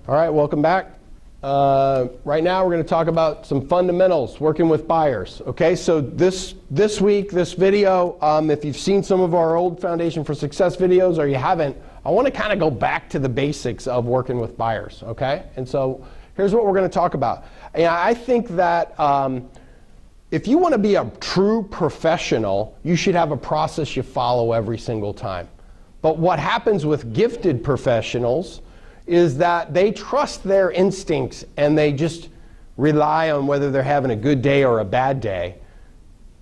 All right, welcome back. Right now we're going to talk about some fundamentals working with buyers. Okay, so this week, this video, if you've seen some of our old Foundation for Success videos or you haven't, I want to kind of go back to the basics of working with buyers. Okay, and so here's what we're going to talk about. And I think that if you want to be a true professional, you should have a process you follow every single time. But what happens with gifted professionals is that they trust their instincts and they just rely on whether they're having a good day or a bad day,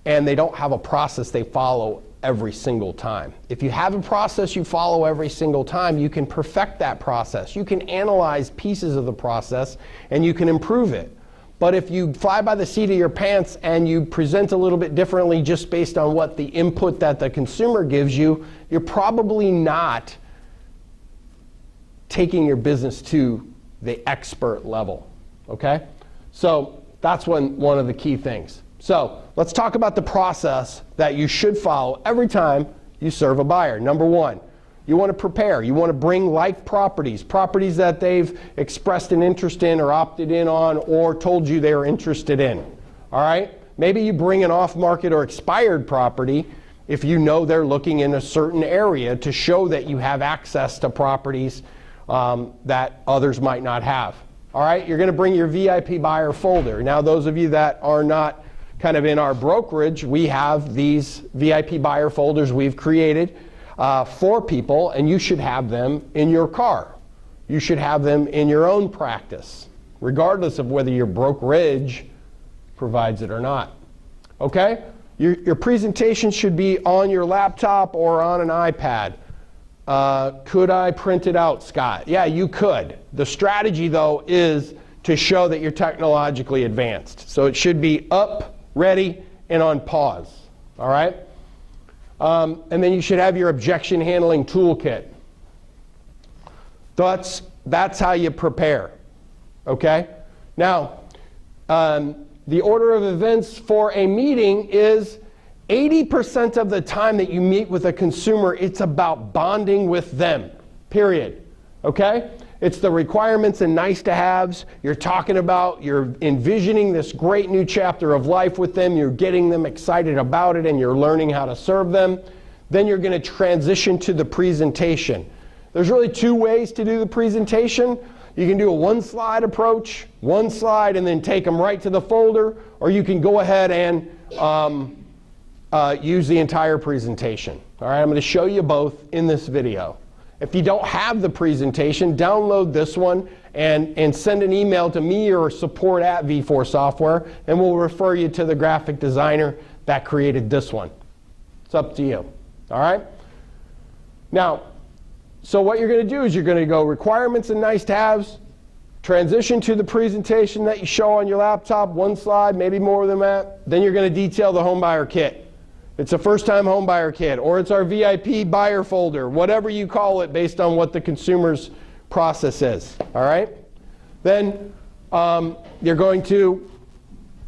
and they don't have a process they follow every single time. If you have a process you follow every single time, you can perfect that process. You can analyze pieces of the process and you can improve it. But if you fly by the seat of your pants and you present a little bit differently just based on what the input that the consumer gives you, you're probably not taking your business to the expert level, okay? So that's one of the key things. So let's talk about the process that you should follow every time you serve a buyer. Number one, you want to prepare. You want to bring like properties that they've expressed an interest in or opted in on or told you they're interested in, all right? Maybe you bring an off-market or expired property if you know they're looking in a certain area to show that you have access to properties that others might not have. All right, you're going to bring your VIP buyer folder. Now, those of you that are not kind of in our brokerage, we have these VIP buyer folders we've created for people, and you should have them in your car. You should have them in your own practice, regardless of whether your brokerage provides it or not. Okay? Your presentation should be on your laptop or on an iPad. Could I print it out, Scott? Yeah, you could. The strategy, though, is to show that you're technologically advanced. So it should be up, ready, and on pause. All right? And then you should have your objection handling toolkit. That's how you prepare. Okay? Now, the order of events for a meeting is 80% of the time that you meet with a consumer, it's about bonding with them, period. Okay? It's the requirements and nice to haves. You're talking about, you're envisioning this great new chapter of life with them. You're getting them excited about it and you're learning how to serve them. Then you're going to transition to the presentation. There's really two ways to do the presentation. You can do a one-slide approach, one slide, and then take them right to the folder, or you can go ahead and use the entire presentation. All right, I'm going to show you both in this video. If you don't have the presentation, download this one and send an email to me or support at V4 Software, and we'll refer you to the graphic designer that created this one. It's up to you. All right? Now, so what you're going to do is you're going to go requirements and nice to haves, transition to the presentation that you show on your laptop, one slide, maybe more than that. Then you're going to detail the home buyer kit. It's a first-time home buyer kit, or it's our VIP buyer folder, whatever you call it based on what the consumer's process is. All right? Then you're going to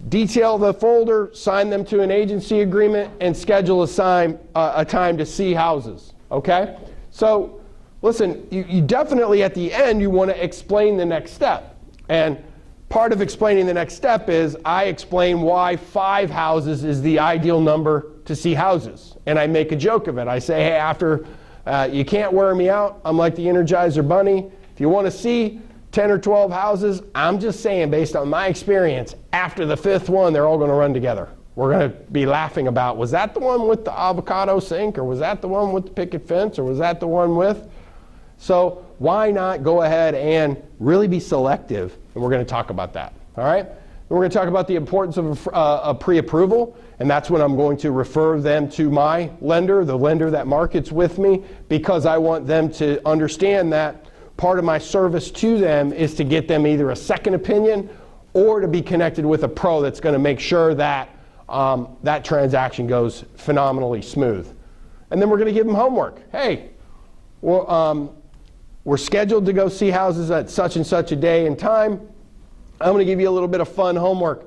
detail the folder, sign them to an agency agreement, and schedule a time to see houses. Okay? So listen, you definitely at the end you want to explain the next step. And part of explaining the next step is I explain why 5 houses is the ideal number to see houses. And I make a joke of it. I say, hey, after you can't wear me out, I'm like the Energizer Bunny. If you want to see 10 or 12 houses, I'm just saying based on my experience, after the 5th one, they're all going to run together. We're going to be laughing about, was that the one with the avocado sink, or was that the one with the picket fence, or was that the one with? So why not go ahead and really be selective? And we're going to talk about that. All right? And we're going to talk about the importance of a pre-approval, and that's when I'm going to refer them to my lender, the lender that markets with me, because I want them to understand that part of my service to them is to get them either a second opinion or to be connected with a pro that's going to make sure that that transaction goes phenomenally smooth. And then we're going to give them homework. Hey, well, we're scheduled to go see houses at such and such a day and time. I'm going to give you a little bit of fun homework.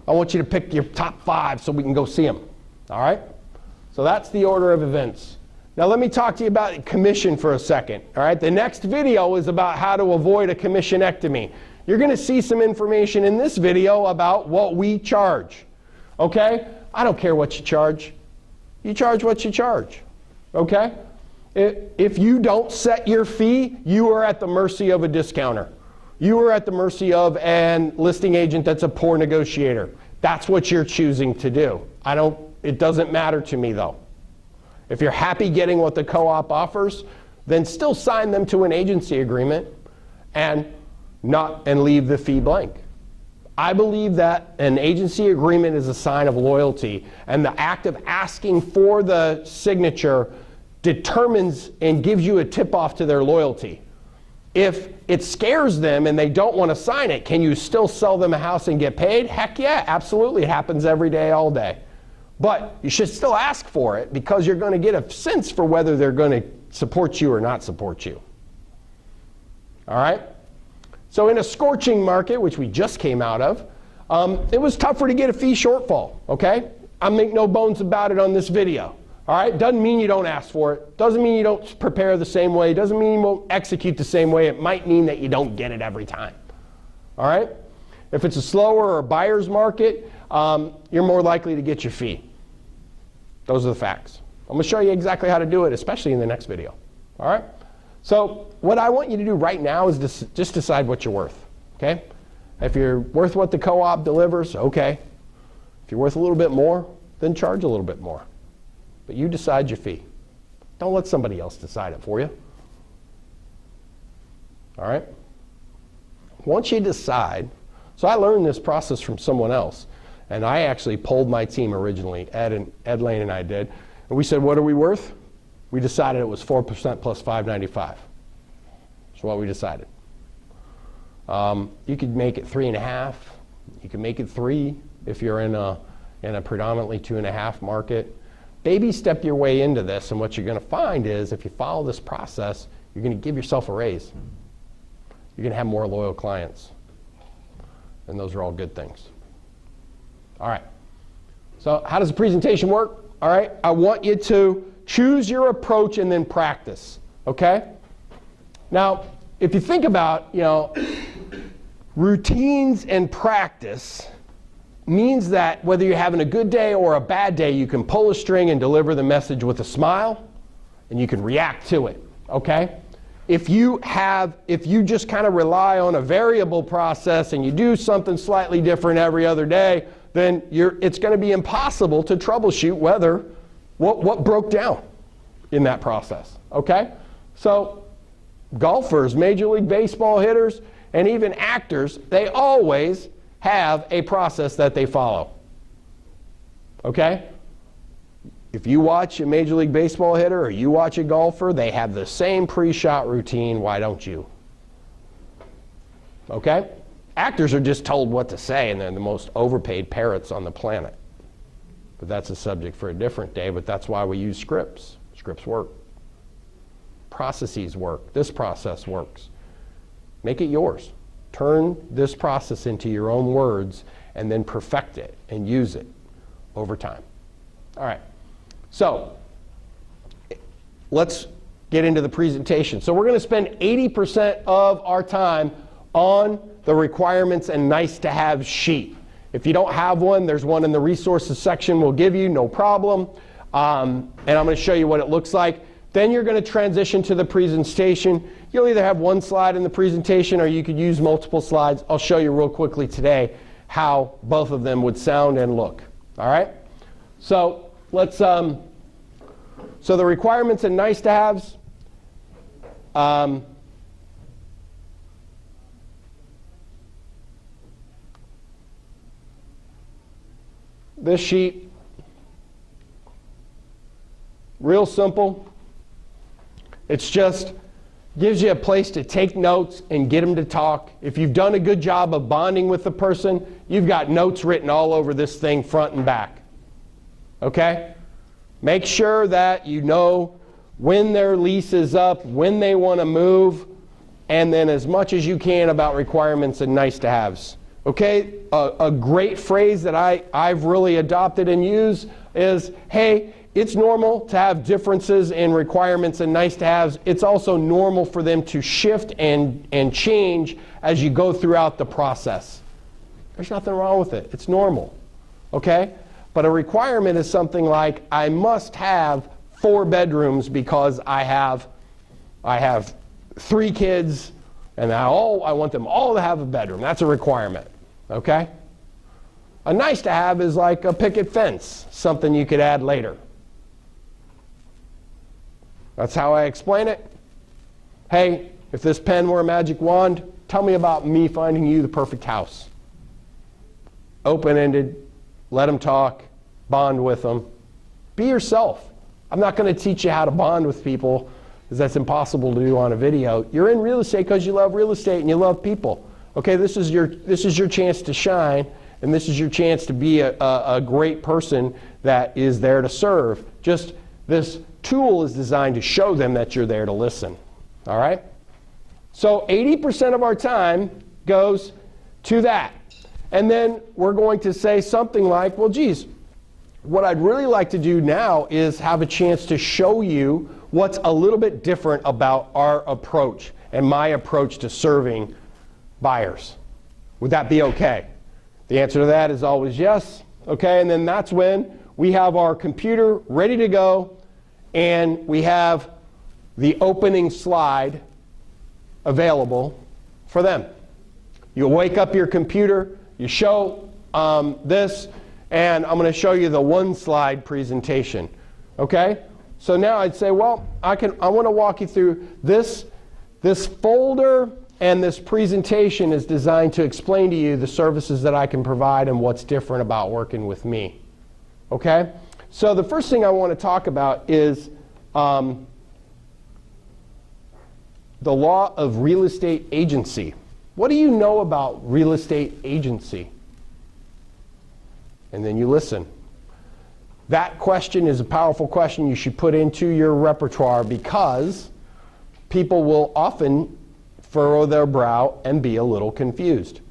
I want you to pick your top 5 so we can go see them. All right? So that's the order of events. Now let me talk to you about commission for a second. All right, the next video is about how to avoid a commissionectomy. You're going to see some information in this video about what we charge. Okay? I don't care what you charge. You charge what you charge. Okay? If you don't set your fee, you are at the mercy of a discounter. You are at the mercy of an listing agent that's a poor negotiator. That's what you're choosing to do. It doesn't matter to me though. If you're happy getting what the co-op offers, then still sign them to an agency agreement and leave the fee blank. I believe that an agency agreement is a sign of loyalty, and the act of asking for the signature determines and gives you a tip-off to their loyalty. If it scares them and they don't want to sign it, can you still sell them a house and get paid? Heck yeah, absolutely. It happens every day, all day. But you should still ask for it because you're going to get a sense for whether they're going to support you or not support you. All right? So in a scorching market, which we just came out of, it was tougher to get a fee shortfall, okay? I make no bones about it on this video. All right? Doesn't mean you don't ask for it. Doesn't mean you don't prepare the same way. Doesn't mean you won't execute the same way. It might mean that you don't get it every time. All right? If it's a slower or buyer's market, you're more likely to get your fee. Those are the facts. I'm going to show you exactly how to do it, especially in the next video. All right? So what I want you to do right now is just decide what you're worth. Okay? If you're worth what the co-op delivers, okay. If you're worth a little bit more, then charge a little bit more. But you decide your fee. Don't let somebody else decide it for you. All right? Once you decide, so I learned this process from someone else, and I actually polled my team originally, Ed Lane and I did, and we said, what are we worth? We decided it was 4% plus $595. That's what we decided. You could make it 3.5. You can make it 3 if you're in a predominantly 2.5 market. Baby step your way into this, and what you're going to find is if you follow this process, you're going to give yourself a raise. You're going to have more loyal clients. And those are all good things. All right. So how does the presentation work? All right. I want you to choose your approach and then practice. Okay? Now, if you think about, routines and practice means that whether you're having a good day or a bad day, you can pull a string and deliver the message with a smile, and you can react to it. Okay? If you just kind of rely on a variable process and you do something slightly different every other day, then it's going to be impossible to troubleshoot what broke down in that process. Okay? So golfers, Major League Baseball hitters, and even actors, they always have a process that they follow. Okay? If you watch a Major League Baseball hitter or you watch a golfer, they have the same pre-shot routine. Why don't you? Okay? Actors are just told what to say, and they're the most overpaid parrots on the planet. But that's a subject for a different day, but that's why we use scripts. Scripts work. Processes work. This process works. Make it yours. Turn this process into your own words and then perfect it and use it over time. All right. So let's get into the presentation. So we're going to spend 80% of our time on the requirements and nice to have sheet. If you don't have one, there's one in the resources section we'll give you, no problem. And I'm going to show you what it looks like. Then you're going to transition to the presentation. You'll either have one slide in the presentation or you could use multiple slides. I'll show you real quickly today how both of them would sound and look. All right? So let's, so the requirements and nice to haves. This sheet, real simple. It's just gives you a place to take notes and get them to talk. If you've done a good job of bonding with the person, you've got notes written all over this thing front and back. Okay? Make sure that you know when their lease is up, when they want to move, and then as much as you can about requirements and nice to haves. Okay? A great phrase that I've really adopted and used is, hey, it's normal to have differences in requirements and nice to haves. It's also normal for them to shift and change as you go throughout the process. There's nothing wrong with it. It's normal, okay? But a requirement is something like, I must have 4 bedrooms because I have 3 kids and I want them all to have a bedroom. That's a requirement, okay? A nice to have is like a picket fence, something you could add later. That's how I explain it. Hey, if this pen were a magic wand, tell me about me finding you the perfect house. Open-ended, let them talk, bond with them. Be yourself. I'm not going to teach you how to bond with people because that's impossible to do on a video. You're in real estate because you love real estate and you love people. Okay, this is your chance to shine, and this is your chance to be a great person that is there to serve. Just this tool is designed to show them that you're there to listen. All right? So 80% of our time goes to that. And then we're going to say something like, well, geez, what I'd really like to do now is have a chance to show you what's a little bit different about our approach and my approach to serving buyers. Would that be okay? The answer to that is always yes. Okay, and then that's when we have our computer ready to go and we have the opening slide available for them. You wake up your computer, you show this, and I'm going to show you the 1-slide presentation. Okay? So now I'd say, well, I want to walk you through this folder, and this presentation is designed to explain to you the services that I can provide and what's different about working with me. Okay? So the first thing I want to talk about is the law of real estate agency. What do you know about real estate agency? And then you listen. That question is a powerful question you should put into your repertoire because people will often furrow their brow and be a little confused.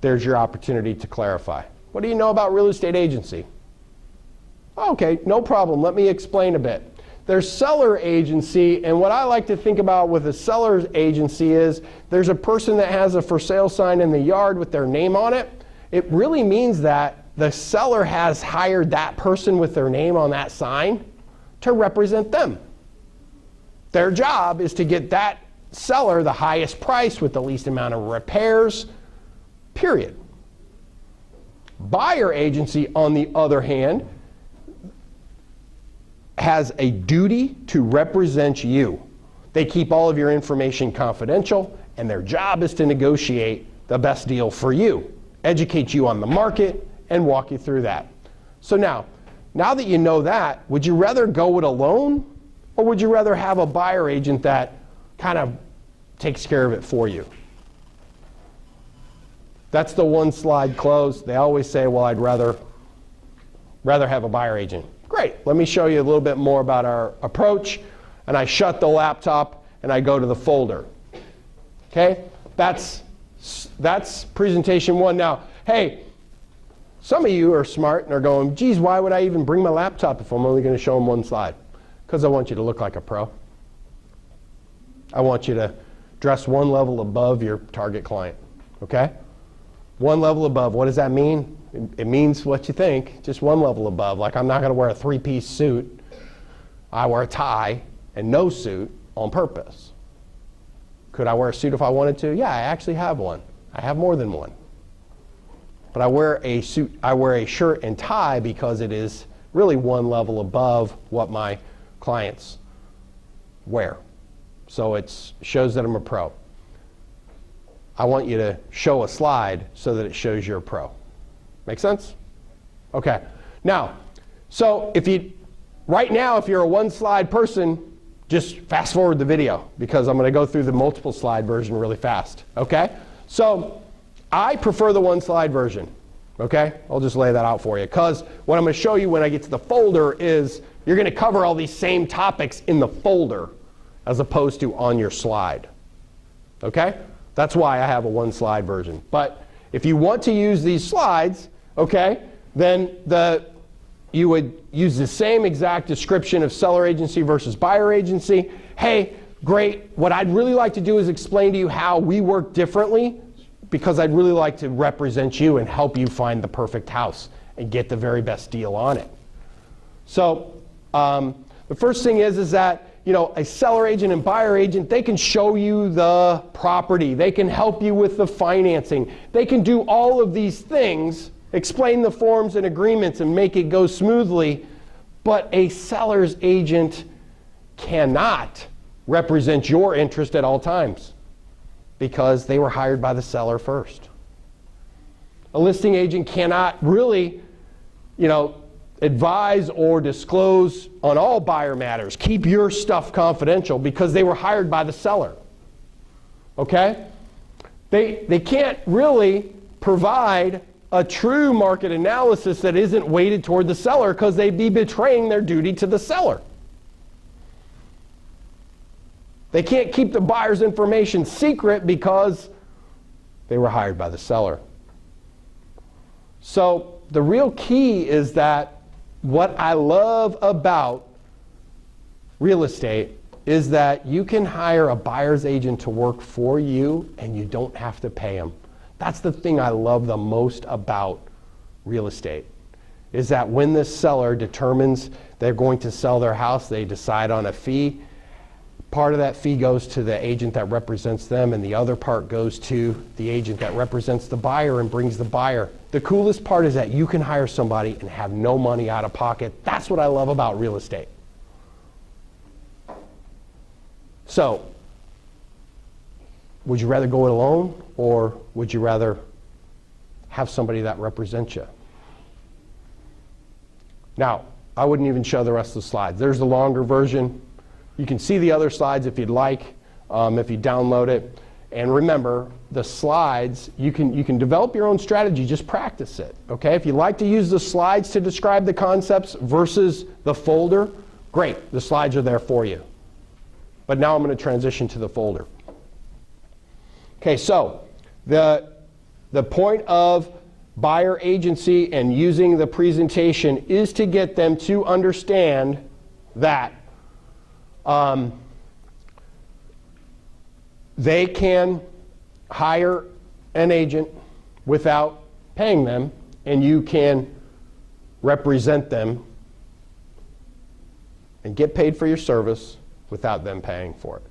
There's your opportunity to clarify. What do you know about real estate agency? Okay, no problem. Let me explain a bit. There's seller agency, and what I like to think about with a seller's agency is there's a person that has a for sale sign in the yard with their name on it. It really means that the seller has hired that person with their name on that sign to represent them. Their job is to get that seller the highest price with the least amount of repairs, period. Buyer agency, on the other hand, has a duty to represent you. They keep all of your information confidential, and their job is to negotiate the best deal for you, educate you on the market, and walk you through that. So now that you know that, would you rather go it alone, or would you rather have a buyer agent that kind of takes care of it for you? That's the 1-slide close. They always say, well, I'd rather have a buyer agent. Great, let me show you a little bit more about our approach. And I shut the laptop and I go to the folder. Okay, that's presentation 1. Now, hey, some of you are smart and are going, geez, why would I even bring my laptop if I'm only going to show them 1 slide? Because I want you to look like a pro. I want you to dress 1 level above your target client. Okay? 1 level above. What does that mean? It means what you think, just 1 level above. Like, I'm not going to wear a 3-piece suit. I wear a tie and no suit on purpose. Could I wear a suit if I wanted to? Yeah, I actually have one. I have more than one. But I wear a suit, I wear a shirt and tie because it is really 1 level above what my clients wear. So it shows that I'm a pro. I want you to show a slide so that it shows you're a pro. Make sense? Okay. Now, so right now, if you're a 1-slide person, just fast forward the video because I'm going to go through the multiple slide version really fast. Okay? So I prefer the 1-slide version. Okay? I'll just lay that out for you because what I'm going to show you when I get to the folder is you're going to cover all these same topics in the folder as opposed to on your slide. Okay? That's why I have a 1-slide version. But if you want to use these slides, okay, then you would use the same exact description of seller agency versus buyer agency. Hey, great. What I'd really like to do is explain to you how we work differently, because I'd really like to represent you and help you find the perfect house and get the very best deal on it. So the first thing is that, you know, a seller agent and buyer agent, they can show you the property. They can help you with the financing. They can do all of these things, explain the forms and agreements and make it go smoothly. But a seller's agent cannot represent your interest at all times because they were hired by the seller first. A listing agent cannot really, you know, advise or disclose on all buyer matters. Keep your stuff confidential because they were hired by the seller. Okay? They can't really provide a true market analysis that isn't weighted toward the seller because they'd be betraying their duty to the seller. They can't keep the buyer's information secret because they were hired by the seller. So the real key is that what I love about real estate is that you can hire a buyer's agent to work for you and you don't have to pay them. That's the thing I love the most about real estate, is that when this seller determines they're going to sell their house, they decide on a fee. Part of that fee goes to the agent that represents them, and the other part goes to the agent that represents the buyer and brings the buyer. The coolest part is that you can hire somebody and have no money out of pocket. That's what I love about real estate. So, would you rather go it alone, or would you rather have somebody that represents you? Now, I wouldn't even show the rest of the slides. There's the longer version. You can see the other slides if you'd like, if you download it. And remember, the slides, you can develop your own strategy, just practice it, okay? If you like to use the slides to describe the concepts versus the folder, great, the slides are there for you. But now I'm going to transition to the folder. Okay, so the point of buyer agency and using the presentation is to get them to understand that they can hire an agent without paying them, and you can represent them and get paid for your service without them paying for it.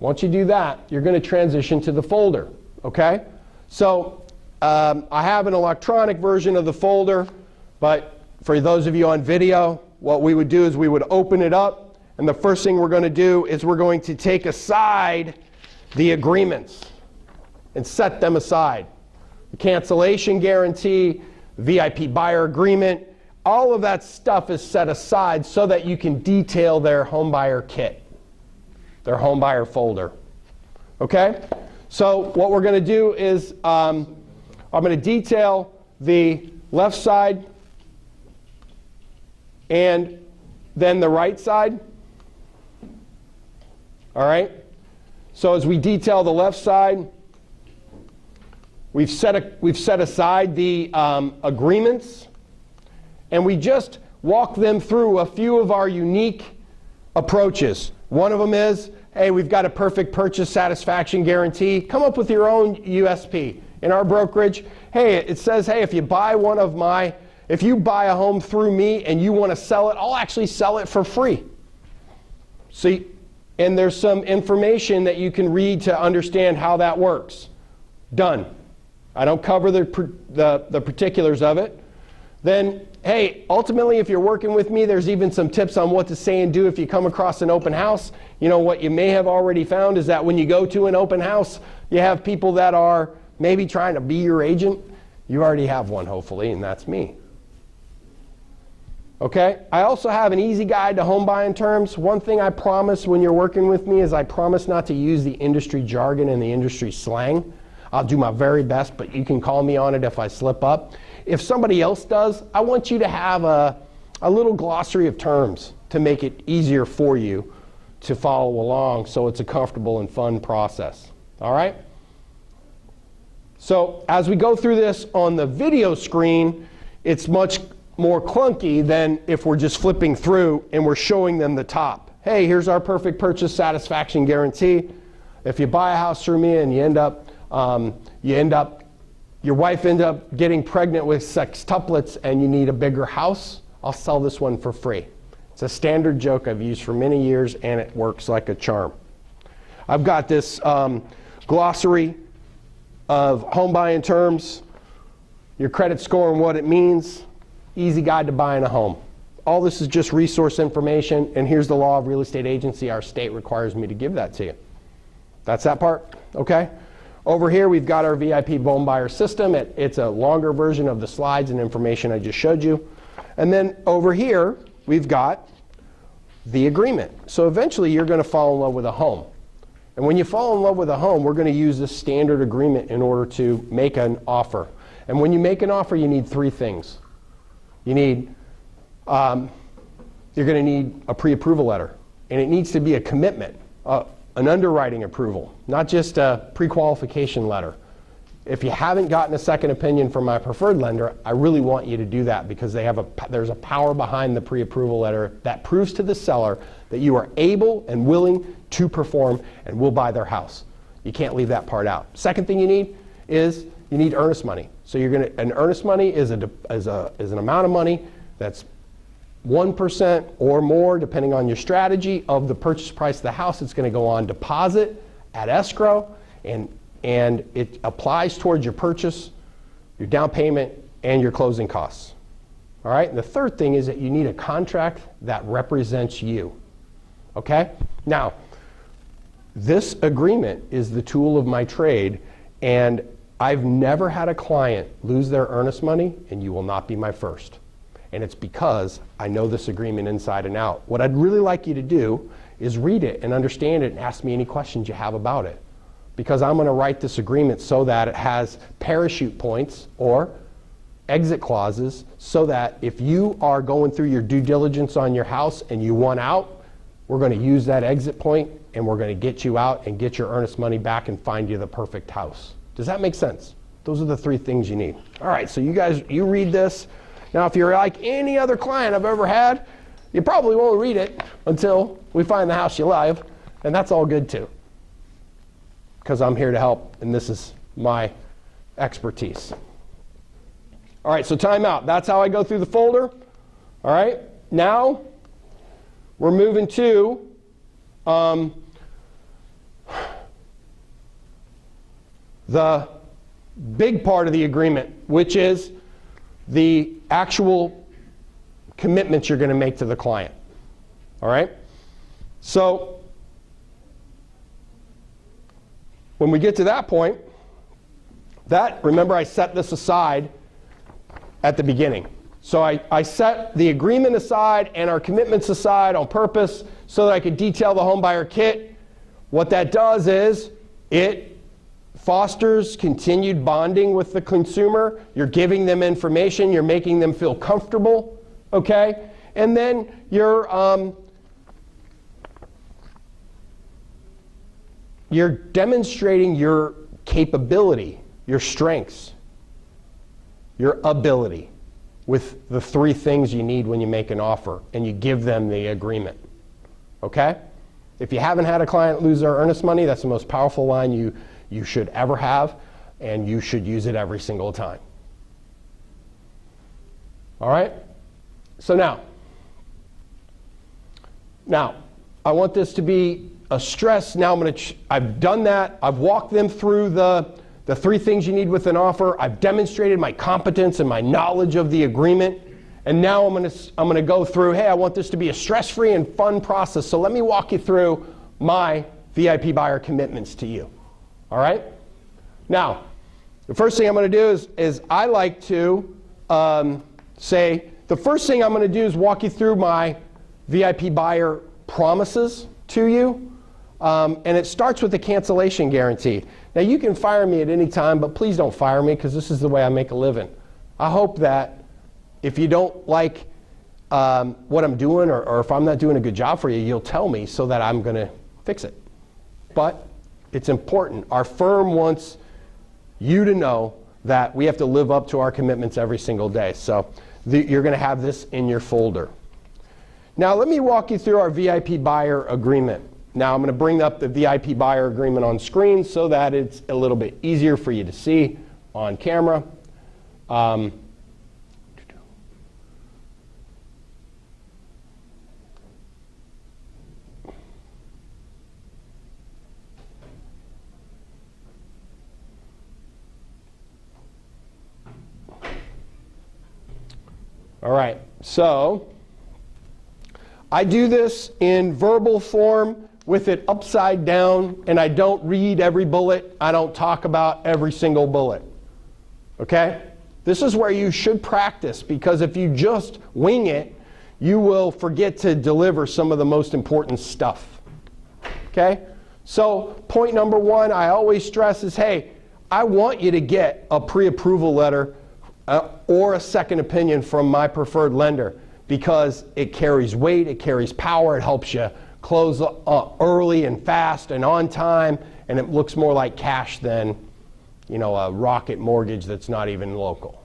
Once you do that, you're going to transition to the folder, okay? So I have an electronic version of the folder, but for those of you on video, what we would do is we would open it up. And the first thing we're going to do is we're going to take aside the agreements and set them aside. The cancellation guarantee, VIP buyer agreement, all of that stuff is set aside so that you can detail their home buyer kit, their home buyer folder. Okay? So what we're going to do is I'm going to detail the left side and then the right side. All right? So as we detail the left side, we've set aside the agreements, and we just walk them through a few of our unique approaches. One of them is, hey, we've got a perfect purchase satisfaction guarantee. Come up with your own USP. In our brokerage, hey, it says, hey, if you buy if you buy a home through me and you want to sell it, I'll actually sell it for free. See? And there's some information that you can read to understand how that works. Done. I don't cover the particulars of it. Then, hey, ultimately, if you're working with me, there's even some tips on what to say and do if you come across an open house. You know, what you may have already found is that when you go to an open house, you have people that are maybe trying to be your agent. You already have one, hopefully, and that's me. Okay, I also have an easy guide to home buying terms. One thing I promise when you're working with me is I promise not to use the industry jargon and the industry slang. I'll do my very best, but you can call me on it if I slip up. If somebody else does, I want you to have a little glossary of terms to make it easier for you to follow along so it's a comfortable and fun process. All right? So as we go through this on the video screen, it's much more clunky than if we're just flipping through and we're showing them the top. Hey, here's our perfect purchase satisfaction guarantee. If you buy a house through me and your wife ends up getting pregnant with sextuplets and you need a bigger house, I'll sell this one for free. It's a standard joke I've used for many years, and it works like a charm. I've got this glossary of home buying terms, your credit score and what it means, easy guide to buying a home. All this is just resource information, and here's the law of real estate agency. Our state requires me to give that to you. That's that part, okay? Over here, we've got our VIP home buyer system. It's a longer version of the slides and information I just showed you. And then over here, we've got the agreement. So eventually, you're going to fall in love with a home. And when you fall in love with a home, we're going to use this standard agreement in order to make an offer. And when you make an offer, you need three things. You need, you're going to need a pre-approval letter. And it needs to be a commitment, an underwriting approval, not just a pre-qualification letter. If you haven't gotten a second opinion from my preferred lender, I really want you to do that, because there's a power behind the pre-approval letter that proves to the seller that you are able and willing to perform and will buy their house. You can't leave that part out. Second thing you need is you need earnest money. So an earnest money is an amount of money that's 1% or more, depending on your strategy, of the purchase price of the house. It's going to go on deposit at escrow, and it applies towards your purchase, your down payment, and your closing costs. All right? And the third thing is that you need a contract that represents you. Okay? Now, this agreement is the tool of my trade, and I've never had a client lose their earnest money, and you will not be my first. And it's because I know this agreement inside and out. What I'd really like you to do is read it and understand it and ask me any questions you have about it. Because I'm going to write this agreement so that it has parachute points or exit clauses, so that if you are going through your due diligence on your house and you want out, we're going to use that exit point and we're going to get you out and get your earnest money back and find you the perfect house. Does that make sense? Those are the three things you need. All right, so you guys, you read this. Now, if you're like any other client I've ever had, you probably won't read it until we find the house you love, and that's all good too, because I'm here to help, and this is my expertise. All right, so time out. That's how I go through the folder. All right, now we're moving to the big part of the agreement, which is the actual commitments you're going to make to the client. All right? So when we get to that point, remember I set this aside at the beginning. So I set the agreement aside and our commitments aside on purpose so that I could detail the home buyer kit. What that does is it fosters continued bonding with the consumer. You're giving them information. You're making them feel comfortable, okay? And then you're demonstrating your capability, your strengths, your ability with the three things you need when you make an offer, and you give them the agreement, okay? If you haven't had a client lose their earnest money, that's the most powerful line you should ever have, and you should use it every single time. All right? So now, I want this to be a stress. Now I've done that. I've walked them through the three things you need with an offer. I've demonstrated my competence and my knowledge of the agreement. And now I'm going to go through, hey, I want this to be a stress-free and fun process. So let me walk you through my VIP buyer commitments to you. All right? Now, the first thing I'm going to do is I like to say, the first thing I'm going to do is walk you through my VIP buyer promises to you. And it starts with the cancellation guarantee. Now, you can fire me at any time, but please don't fire me, because this is the way I make a living. I hope that if you don't like what I'm doing, or if I'm not doing a good job for you, you'll tell me so that I'm going to fix it. But it's important. Our firm wants you to know that we have to live up to our commitments every single day. So you're going to have this in your folder. Now let me walk you through our VIP buyer agreement. Now I'm going to bring up the VIP buyer agreement on screen so that it's a little bit easier for you to see on camera. All right, so I do this in verbal form with it upside down, and I don't read every bullet. I don't talk about every single bullet. Okay? This is where you should practice, because if you just wing it, you will forget to deliver some of the most important stuff. Okay? So point number one I always stress is, hey, I want you to get a pre-approval letter or a second opinion from my preferred lender, because it carries weight, it carries power, it helps you close early and fast and on time, and it looks more like cash than, you know, a rocket mortgage that's not even local.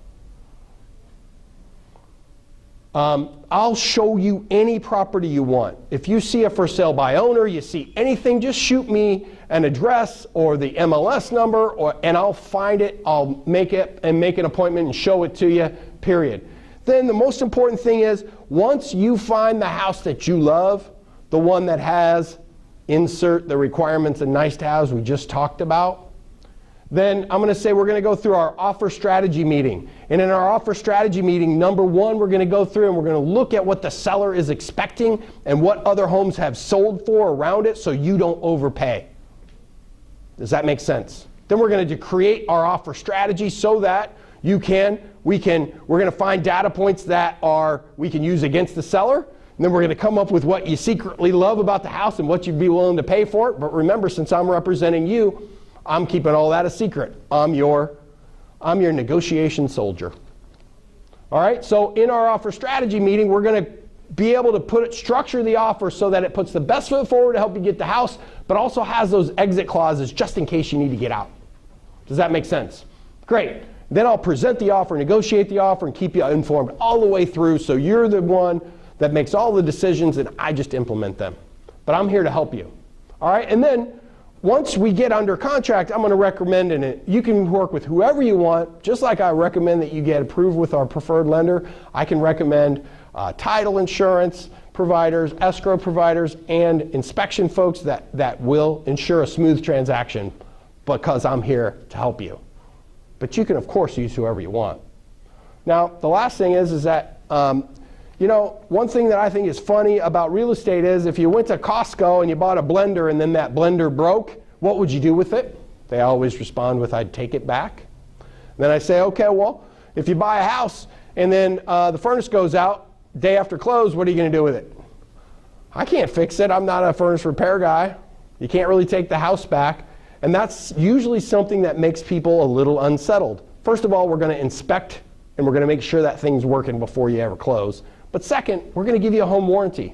I'll show you any property you want. If you see a for sale by owner, you see anything, just shoot me an address or the MLS number, and I'll find it, I'll make it and make an appointment and show it to you, period. Then the most important thing is, once you find the house that you love, the one that has insert the requirements and nice to haves we just talked about, then I'm going to say we're going to go through our offer strategy meeting. And in our offer strategy meeting, number one, we're going to go through and we're going to look at what the seller is expecting and what other homes have sold for around it so you don't overpay. Does that make sense? Then we're going to create our offer strategy so that we're going to find data points that we can use against the seller. And then we're going to come up with what you secretly love about the house and what you'd be willing to pay for it. But remember, since I'm representing you, I'm keeping all that a secret. I'm your negotiation soldier. All right, so in our offer strategy meeting, we're going to be able to structure the offer so that it puts the best foot forward to help you get the house, but also has those exit clauses just in case you need to get out. Does that make sense? Great. Then I'll present the offer, negotiate the offer, and keep you informed all the way through, so you're the one that makes all the decisions and I just implement them. But I'm here to help you. All right, and then once we get under contract, I'm going to recommend, and you can work with whoever you want, just like I recommend that you get approved with our preferred lender. I can recommend title insurance providers, escrow providers, and inspection folks that will ensure a smooth transaction, because I'm here to help you. But you can, of course, use whoever you want. Now, the last thing is that, you know, one thing that I think is funny about real estate is if you went to Costco and you bought a blender and then that blender broke, what would you do with it? They always respond with, I'd take it back. And then I say, okay, well, if you buy a house and then the furnace goes out day after close, what are you going to do with it? I can't fix it. I'm not a furnace repair guy. You can't really take the house back. And that's usually something that makes people a little unsettled. First of all, we're going to inspect and we're going to make sure that thing's working before you ever close. But second, we're going to give you a home warranty.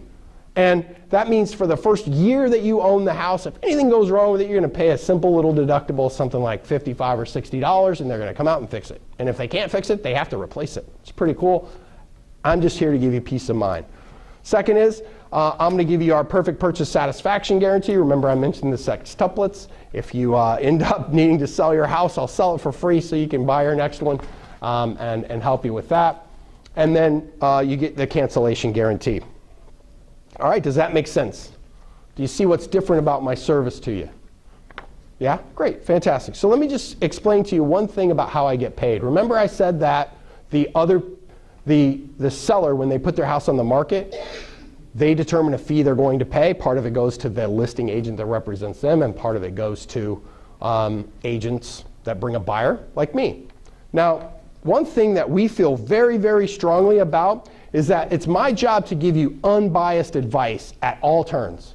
And that means for the first year that you own the house, if anything goes wrong with it, you're going to pay a simple little deductible, something like $55 or $60, and they're going to come out and fix it. And if they can't fix it, they have to replace it. It's pretty cool. I'm just here to give you peace of mind. Second is, I'm going to give you our perfect purchase satisfaction guarantee. Remember, I mentioned the sextuplets. If you end up needing to sell your house, I'll sell it for free so you can buy your next one and help you with that. And then you get the cancellation guarantee. All right, does that make sense? Do you see what's different about my service to you? Yeah? Great, fantastic. So let me just explain to you one thing about how I get paid. Remember I said that the seller, when they put their house on the market, they determine a fee they're going to pay. Part of it goes to the listing agent that represents them, and part of it goes to agents that bring a buyer like me. Now, one thing that we feel very, very strongly about is that it's my job to give you unbiased advice at all turns.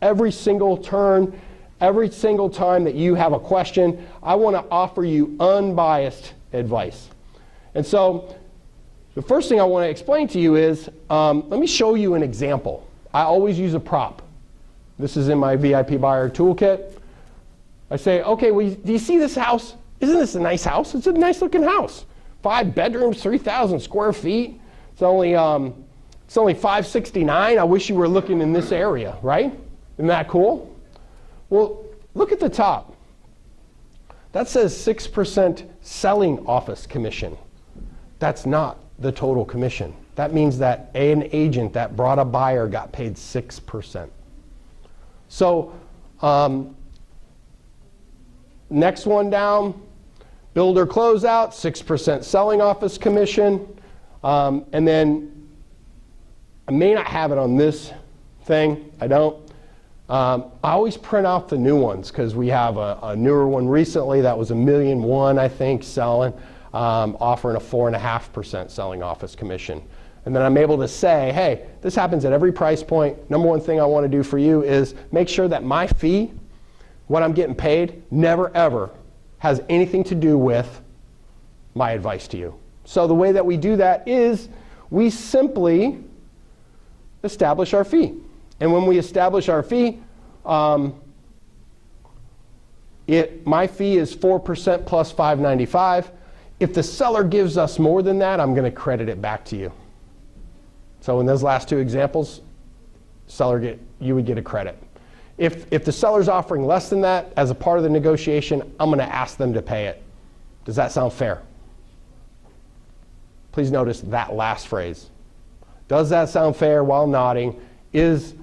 Every single turn, every single time that you have a question, I want to offer you unbiased advice. And so the first thing I want to explain to you is, let me show you an example. I always use a prop. This is in my VIP buyer toolkit. I say, okay, well, do you see this house? Isn't this a nice house? It's a nice looking house. 5 bedrooms, 3,000 square feet. It's only $569. I wish you were looking in this area, right? Isn't that cool? Well, look at the top. That says 6% selling office commission. That's not the total commission. That means that an agent that brought a buyer got paid 6%. So next one down, builder closeout, 6% selling office commission. And then I may not have it on this thing. I don't. I always print out the new ones because we have a newer one recently that was $1.1 million, I think, selling, offering a 4.5% selling office commission. And then I'm able to say, hey, this happens at every price point. Number one thing I want to do for you is make sure that my fee, what I'm getting paid, never ever has anything to do with my advice to you. So the way that we do that is we simply establish our fee. And when we establish our fee, my fee is 4% plus $595. If the seller gives us more than that, I'm going to credit it back to you. So in those last two examples, you would get a credit. If the seller's offering less than that as a part of the negotiation, I'm going to ask them to pay it. Does that sound fair? Please notice that last phrase. Does that sound fair? While nodding, it's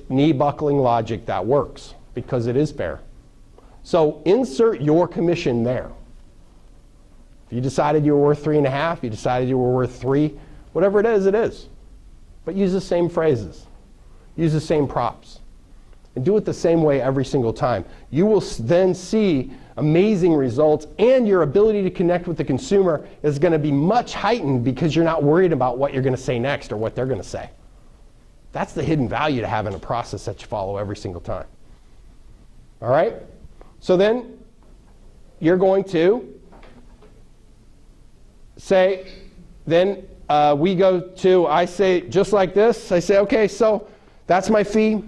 knee-buckling logic that works because it is fair. So insert your commission there. If you decided you were worth 3.5, you decided you were worth 3, whatever it is. But use the same phrases. Use the same props. And do it the same way every single time. You will then see amazing results, and your ability to connect with the consumer is going to be much heightened because you're not worried about what you're going to say next or what they're going to say. That's the hidden value to having a process that you follow every single time. All right? So then you're going to say, then we go to, I say just like this. I say, okay, so that's my fee,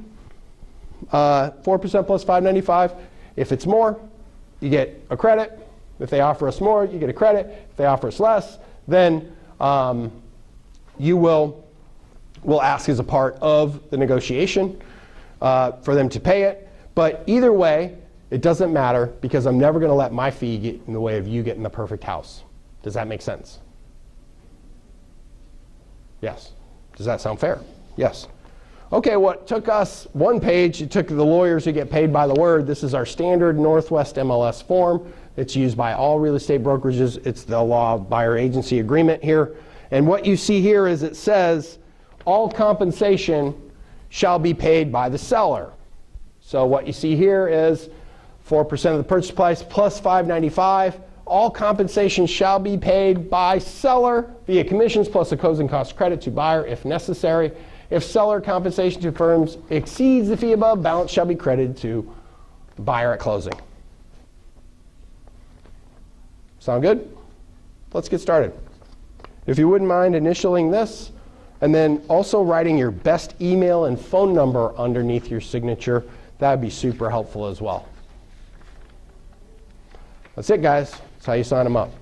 4% plus $595. If it's more, you get a credit. If they offer us more, you get a credit. If they offer us less, then we'll ask as a part of the negotiation for them to pay it. But either way, it doesn't matter because I'm never going to let my fee get in the way of you getting the perfect house. Does that make sense? Yes. Does that sound fair? Yes. Okay, what took us one page, it took the lawyers who get paid by the word. This is our standard Northwest MLS form. It's used by all real estate brokerages. It's the law of buyer agency agreement here. And what you see here is it says all compensation shall be paid by the seller. So what you see here is 4% of the purchase price plus $595. All compensation shall be paid by seller via commissions plus a closing cost credit to buyer if necessary. If seller compensation to firms exceeds the fee above, balance shall be credited to buyer at closing. Sound good? Let's get started. If you wouldn't mind initialing this, and then also writing your best email and phone number underneath your signature, that would be super helpful as well. That's it, guys. That's how you sign them up.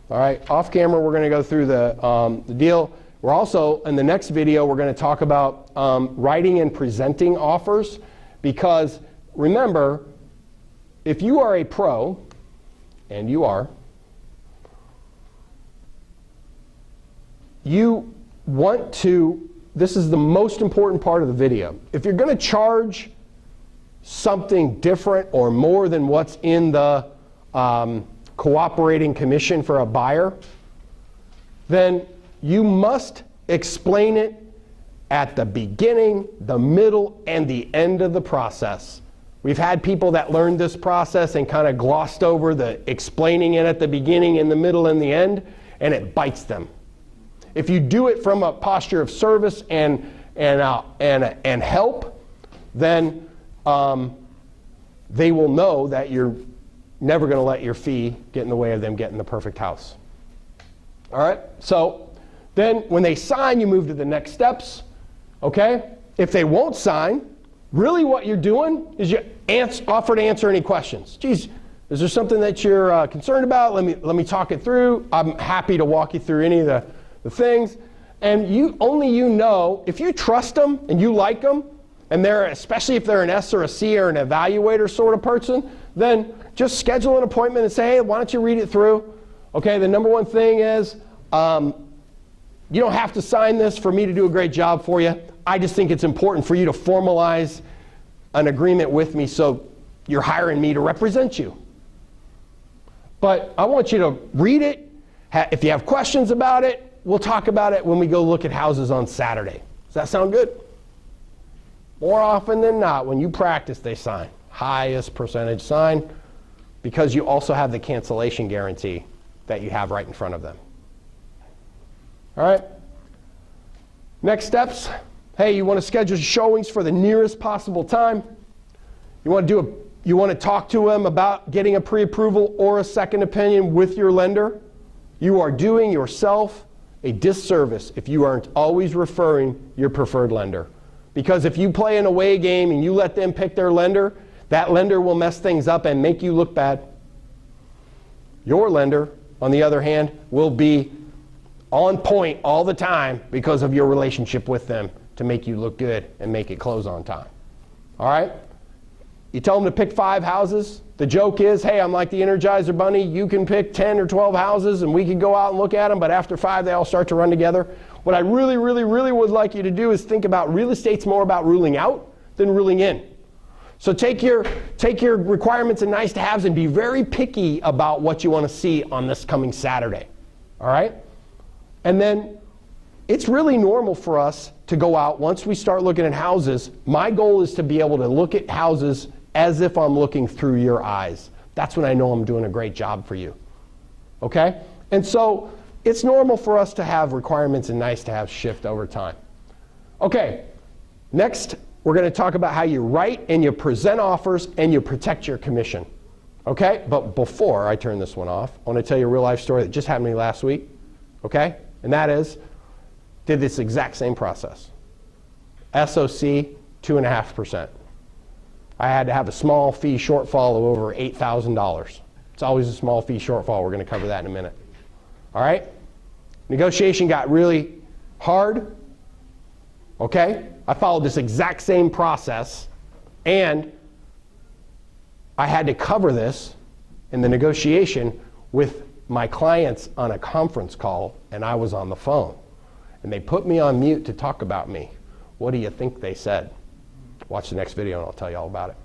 All right, off camera, we're going to go through the deal. We're also, in the next video, we're going to talk about writing and presenting offers, because remember, if you are a pro, and you are, you want to, this is the most important part of the video. If you're going to charge something different or more than what's in the cooperating commission for a buyer, then you must explain it at the beginning, the middle, and the end of the process. We've had people that learned this process and kind of glossed over the explaining it at the beginning, in the middle, and the end, and it bites them. If you do it from a posture of service and help, then they will know that you're never going to let your fee get in the way of them getting the perfect house. All right? So then when they sign, you move to the next steps. Okay? If they won't sign, really what you're doing is you offer to answer any questions. Geez, is there something that you're concerned about? Let me talk it through. I'm happy to walk you through any of the things. And only you know, if you trust them and you like them, and they're, especially if they're an S or a C or an evaluator sort of person, then just schedule an appointment and say, hey, why don't you read it through? Okay, the number one thing is, you don't have to sign this for me to do a great job for you. I just think it's important for you to formalize an agreement with me so you're hiring me to represent you. But I want you to read it. If you have questions about it, we'll talk about it when we go look at houses on Saturday. Does that sound good? More often than not, when you practice, they sign. Highest percentage sign, because you also have the cancellation guarantee that you have right in front of them. All right? Next steps. Hey, you want to schedule showings for the nearest possible time. You want to talk to them about getting a pre-approval or a second opinion with your lender. You are doing yourself a disservice if you aren't always referring your preferred lender. Because if you play an away game and you let them pick their lender, that lender will mess things up and make you look bad. Your lender, on the other hand, will be on point all the time because of your relationship with them to make you look good and make it close on time. All right? You tell them to pick 5 houses. The joke is, hey, I'm like the Energizer Bunny. You can pick 10 or 12 houses and we can go out and look at them, but after 5, they all start to run together. What I really, really, really would like you to do is think about real estate's more about ruling out than ruling in. So take your requirements and nice to haves and be very picky about what you want to see on this coming Saturday. All right? And then it's really normal for us to go out once we start looking at houses. My goal is to be able to look at houses as if I'm looking through your eyes. That's when I know I'm doing a great job for you. Okay? And so it's normal for us to have requirements and nice to have shift over time. Okay, next we're going to talk about how you write and you present offers and you protect your commission. Okay, but before I turn this one off, I want to tell you a real life story that just happened to me last week. Okay, and that is, did this exact same process. SOC, 2.5%. I had to have a small fee shortfall of over $8,000. It's always a small fee shortfall. We're going to cover that in a minute. All right? Negotiation got really hard. Okay? I followed this exact same process, and I had to cover this in the negotiation with my clients on a conference call, and I was on the phone. And they put me on mute to talk about me. What do you think they said? Watch the next video and I'll tell you all about it.